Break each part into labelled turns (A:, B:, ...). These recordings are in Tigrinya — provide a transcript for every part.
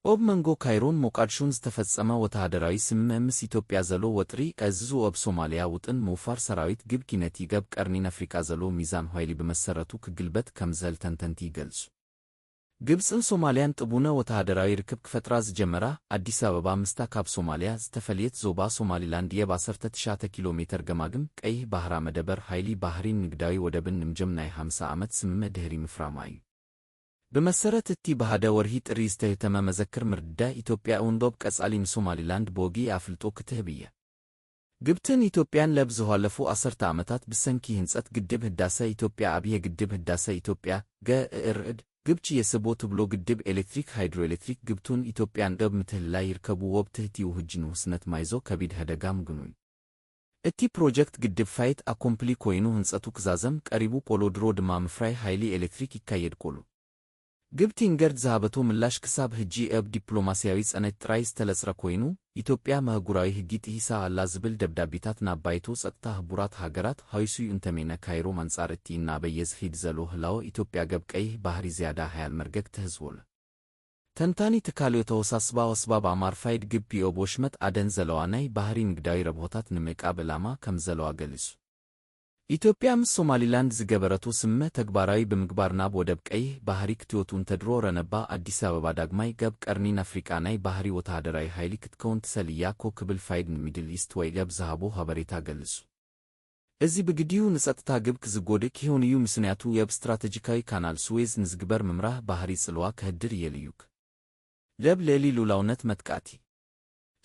A: ኦብ መንጎ ካይሮን ሞቃዲሾን ዝተፈጸመ ወተሃደራዊ ስምምዕ ኢትዮጵያ ዘሎ ወጥሪ ቀዝዙ ኦብ ሶማሊያ ውጥን ምውፋር ሰራዊት ግብኪ ነቲ ገብ ቀርኒን አፍሪቃ ዘሎ ሚዛን ኃይሊ በመሰረቱ ክግልበት ከምዘል ተንተንቲ ይገልጹ። ግብፅን ሶማሊያን ጥቡነ ወተሃደራዊ ርክብ ክፈጥራ ዝጀመራ አዲስ አበባ ምስታ ካብ ሶማሊያ ዝተፈልየት ዞባ ሶማሊላንድ የ19 ኪሎ ሜትር ገማግም ቀይሕ ባህራ መደበር ኃይሊ ባህሪን ንግዳዊ ወደብን ንምጀም ናይ 50 ዓመት ስምምዕ ድህሪ ምፍራማ እዩ። በመሰረት እቲ ባህደ ወርሂ ጥሪ ዝተህተመ መዘክር ምርድዳ ኢትዮጵያ እውንዶብ ቀጻሊን ሶማሊላንድ ቦጊ አፍልጦ ክትህብ እያ። ግብፅን ኢትዮጵያን ለብ ዝሃለፉ 10 ዓመታት ብሰንኪ ህንጸት ግድብ ህዳሴ ኢትዮጵያ አብየ ግድብ ህዳሴ ኢትዮጵያ ገእርዕድ ግብፅ የሰቦ ትብሎ ግድብ ኤሌክትሪክ ሃይድሮኤሌክትሪክ ግብቱን ኢትዮጵያን ደብ ምትህልላይ ይርከቡ ወብ ትህቲው ህጅን ውስነት ማይዞ ከቢድ ህደጋም ግኑይ እቲ ፕሮጀክት ግድብ ፋይት አኮምፕሊ ኮይኑ ህንጸቱ ክዛዘም ቀሪቡ ፖሎ ድሮ ድማ ምፍራይ ኃይሊ ኤሌክትሪክ ይካየድ ቆሉ። ግብቲ እንገርድ ዝሃበቶ ምላሽ ክሳብ ህጂ አብ ዲፕሎማሲያዊ ጸነት ጥራይ ዝተለጽረ ኮይኑ ኢትዮጵያ መህጉራዊ ህጊ ጥሂሳ አላ ዝብል ደብዳቤታት ናብ ባይቶ ጸጥታ ህቡራት ሃገራት ሃይሱዩ እንተሜነ ካይሮ አንጻር እቲ እናበየ ዝኺድ ዘሎ ህላወ ኢትዮጵያ ገብ ቀይሕ ባህሪ ዝያዳ ሃያል መርገግ ትህዝወለ ተንታኒ ትካልዮ ተወሳስባ ወስባብ አማር ፋይድ ግብቲ ኦብ ወሽመጥ አደን ዘለዋ ናይ ባህሪ ንግዳዊ ረብሆታት ንምዕቃብ ዕላማ ከም ዘለዋ ገሊጹ። ኢትዮጵያ ምስ ሶማሊላንድ ዝገበረቶ ስምምዕ ተግባራዊ ብምግባር ናብ ወደብ ቀይሕ ባህሪ ክትወቱ እንተድሮ ረነባ አዲስ አበባ ዳግማይ ገብ ቀርኒን አፍሪቃ ናይ ባህሪ ወተሃደራዊ ኃይሊ ክትከውን ትሰልያ ኮ ክብል ፋይድ ሚድል ኢስት ወይ ገብ ዝሃቦ ሀበሬታ ገሊጹ። እዚ ብግዲዩ ንጸጥታ ግብ ክዝጎድእ ክሆን እዩ ምክንያቱ የብ ስትራቴጂካዊ ካናል ስዌዝ ንዝግበር ምምራሕ ባህሪ ጽልዋ ክህድር የልዩክ ለብ ሌሊ ሉላውነት መጥቃቲ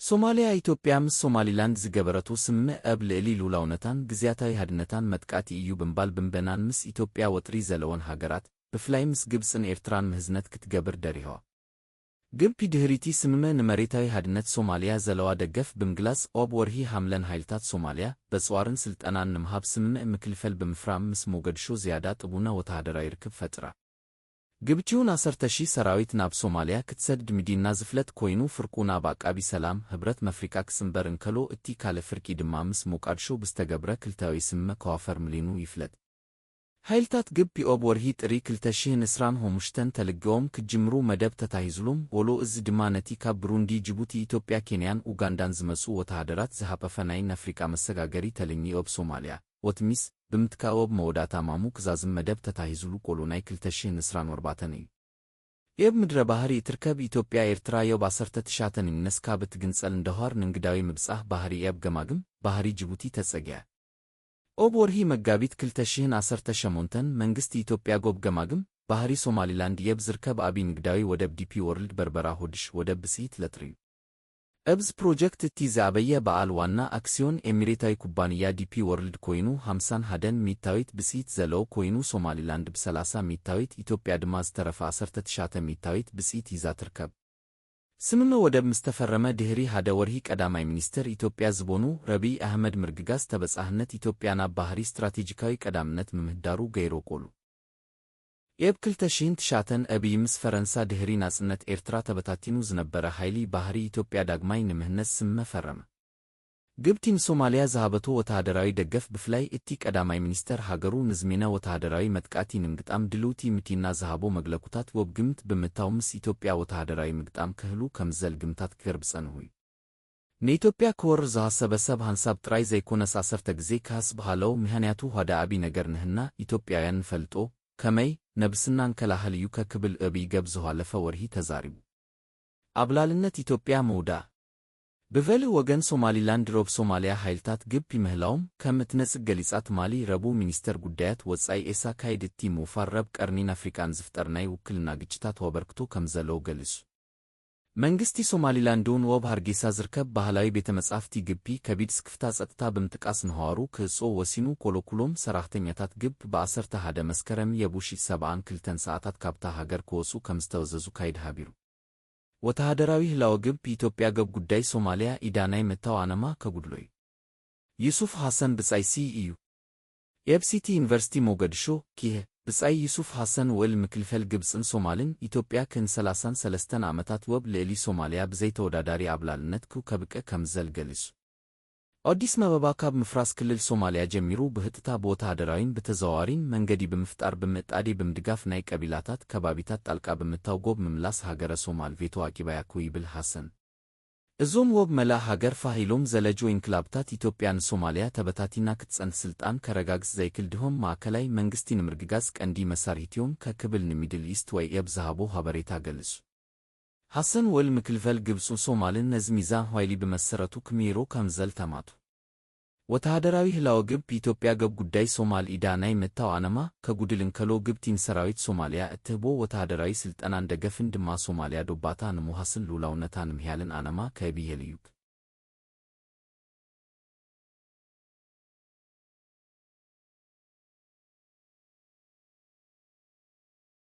A: ሶማሊያ ኢትዮጵያ ምስ ሶማሊላንድ ዝገበረቶ ስምምዕ አብ ልዕሊ ሉላውነታን ግዝያታዊ ሃድነታን መጥቃቲ እዩ ብምባል ብምበናን ምስ ኢትዮጵያ ወጥሪ ዘለወን ሃገራት ብፍላይ ምስ ግብፅን ኤርትራን ምህዝነት ክትገብር ደሪሃዋ። ግብቲ ድህሪቲ ስምምዕ ንመሬታዊ ሃድነት ሶማሊያ ዘለዋ ደገፍ ብምግላጽ ኦብ ወርሂ ሐምለን ኃይልታት ሶማሊያ በጽዋርን ስልጠናን ንምሃብ ስምምዕ ምክልፈል ብምፍራም ምስ ሞገዲሾ ዝያዳ ጥቡነ ወተሃደራዊ ርክብ ፈጥራ። ግብቲውን 10,000 ሰራዊት ናብ ሶማሊያ ክትሰድድ ሚዲና ዝፍለጥ ኮይኑ ፍርቁ ናብ አቃቢ ሰላም ህብረት መፍሪቃ ክስምበር እንከሎ እቲ ካለ ፍርቂ ድማ ምስ ሞቃዲሾ ብዝተገብረ ክልታዊ ስምምዕ ከዋፈር ምሊኑ ይፍለጥ። ኃይልታት ግብቲ ኦብ ወርሂ ጥሪ 2025 ተልግኦም ክጅምሩ መደብ ተታሂዙሎም ወሎ እዚ ድማ ነቲ ካብ ብሩንዲ፣ ጅቡቲ፣ ኢትዮጵያ፣ ኬንያን ኡጋንዳን ዝመጹ ወተሃደራት ዝሃፈፈ ናይ አፍሪቃ መሰጋገሪ ተልኒ ኦብ ሶማሊያ ወትሚስ ብምትካኦብ መወዳታ ማሙ ክዛዝም መደብ ተታሂዙሉ ቆሎ ናይ 2024 እዩ። የብ ምድረ ባህሪ እትርከብ ኢትዮጵያ ኤርትራ የብ 19 ይነስካ ብትግንጸል እንደኋር ንንግዳዊ ምብጻሕ ባህሪ የብ ገማግም ባህሪ ጅቡቲ ተጸጊያ። ኦብ ወርሂ መጋቢት 2018 መንግስቲ ኢትዮጵያ ጎብ ገማግም ባህሪ ሶማሊላንድ የብ ዝርከብ አቢ ንግዳዊ ወደብ ዲፒ ወርልድ በርበራ ሆድሽ ወደብ ብስኢት ለጥሪዩ እብዝ ፕሮጀክት እቲ ዝአበየ በዓል ዋና አክሲዮን ኤሚሬታዊ ኩባንያ ዲፒ ወርልድ ኮይኑ 51 ሚታዊት ብስኢት ዘለው ኮይኑ ሶማሊላንድ ብ30 ሚታዊት ኢትዮጵያ ድማ ዝተረፈ 19 ሚታዊት ብስኢት ይዛ ትርከብ። ስምምዕ ወደብ ምስተፈረመ ድህሪ ሃደ ወርሂ ቀዳማይ ሚኒስትር ኢትዮጵያ ዝቦኑ ረቢዕ አህመድ ምርግጋዝ ተበጻሕነት ኢትዮጵያ ናብ ባህሪ ስትራቴጂካዊ ቀዳምነት ምምህዳሩ ገይሮ ቆሉ። የብ 2009 አብይ ምስ ፈረንሳ ድህሪ ናጽነት ኤርትራ ተበታቲኑ ዝነበረ ኃይሊ ባህሪ ኢትዮጵያ ዳግማይ ንምህነስ ስምምዕ ፈረመ። ግብቲ ንሶማሊያ ዝሃበቶ ወተሃደራዊ ደገፍ ብፍላይ እቲ ቀዳማይ ሚኒስትር ሃገሩ ንዝሜነ ወተሃደራዊ መጥቃቲ ንምግጣም ድልውቲ ምቲና ዝሃቦ መግለኩታት ወብ ግምት ብምታው ምስ ኢትዮጵያ ወተሃደራዊ ምግጣም ክህሉ ከምዘል ግምታት ክገርብ ጸንሑ እዩ። ንኢትዮጵያ ክወር ዝሃሰበ ሰብ ሃንሳብ ጥራይ ዘይኮነስ 10 ጊዜ ክሃስብ ሃለው ምክንያቱ ኋደ አቢ ነገር ንህና ኢትዮጵያውያን ንፈልጦ ከመይ ነብስናን ከላህል እዩ ከክብል አብይ ገብ ዝሃለፈ ወርሂ ተዛሪቡ። አብላልነት ኢትዮጵያ መውዳ ብቨልህ ወገን ሶማሊላንድ ሮብ ሶማሊያ ኃይልታት ግብቲ ምህላውም ከም እትነጽግ ገሊጻት ማሊ ረቡዕ ሚኒስተር ጉዳያት ወጻኢ ኤሳ ካይድ እቲ ምውፋር ረብ ቀርኒን አፍሪቃን ዝፍጠር ናይ ውክልና ግጭታት ወበርክቶ ከም ዘለው ገሊጹ። መንግስቲ ሶማሊላንድን ወብ ሃርጌሳ ዝርከብ ባህላዊ ቤተ መጻሕፍቲ ግብቲ ከቢድ ስክፍታ ጸጥታ ብምጥቃስ ንሃዋሩ ክህጾ ወሲኑ ኮሎኩሎም ሰራሕተኛታት ግብቲ በ11 መስከረም የ2072 ሰዓታት ካብታ ሃገር ክወጹ ከም ዝተወዘዙ ካይድ ሃቢሩ። ወተሃደራዊ ህላወ ግብቲ ኢትዮጵያ ገብ ጉዳይ ሶማሊያ ኢዳናይ መታው አነማ ከጉድሎ እዩ። ዩሱፍ ሐሰን ብጻይ ሲኢዩ ኤብሲቲ ዩኒቨርሲቲ ሞገዲሾ ኪህ ብጻይ ዩሱፍ ሐሰን ወል ምክልፈል ግብፅን ሶማልን ኢትዮጵያ ከ33 ዓመታት ወብ ልዕሊ ሶማሊያ ብዘይተወዳዳሪ አብላልነት ከብቀ ከምዘል ገሊጹ። አዲስ መበባ ካብ ምፍራስ ክልል ሶማልያ ጀሚሩ ብህጥታ በወታደራዊን በተዘዋዋሪን መንገዲ ብምፍጣር ብምጣዴ ብምድጋፍ ናይ ቀቢላታት ከባቢታት ጣልቃ ብምታውጎብ ምምላስ ሃገረ ሶማል ቬቶ አቂባያኩ ይብል ሐሰን። እዞም ወብ መላ ሃገር ፋሂሎም ዘለጆ ኢንክላብታት ኢትዮጵያ ንሶማልያ ተበታቲና ክትጸንት ስልጣን ከረጋግጽ ዘይክል ድሆም ማዕከላዊ መንግስቲ ንምርግጋጽ ቀንዲ መሳርሒትዮም ከክብል ንሚድል ኢስት ወይ ኤብ ዝሃቦ ሀበሬታ ገልጹ። ሐሰን ወል ምክልፈል ግብፁ ሶማልን ነዝ ሚዛን ኋይሊ በመሰረቱ ክሚሮ ከምዘል ተማቱ። ወታደራዊ ህላው ግብ ኢትዮጵያ ገብ ጉዳይ ሶማል ኢዳ ናይ መታው አነማ ከጉድልን ከሎ ግብቲን ሰራዊት ሶማልያ እትህቦ ወታደራዊ ስልጠና እንደገፍን ድማ ሶማልያ ዶባታ ንሙሐስን ሉላውነታ ንምሕያልን አነማ ከቢሄልዩክ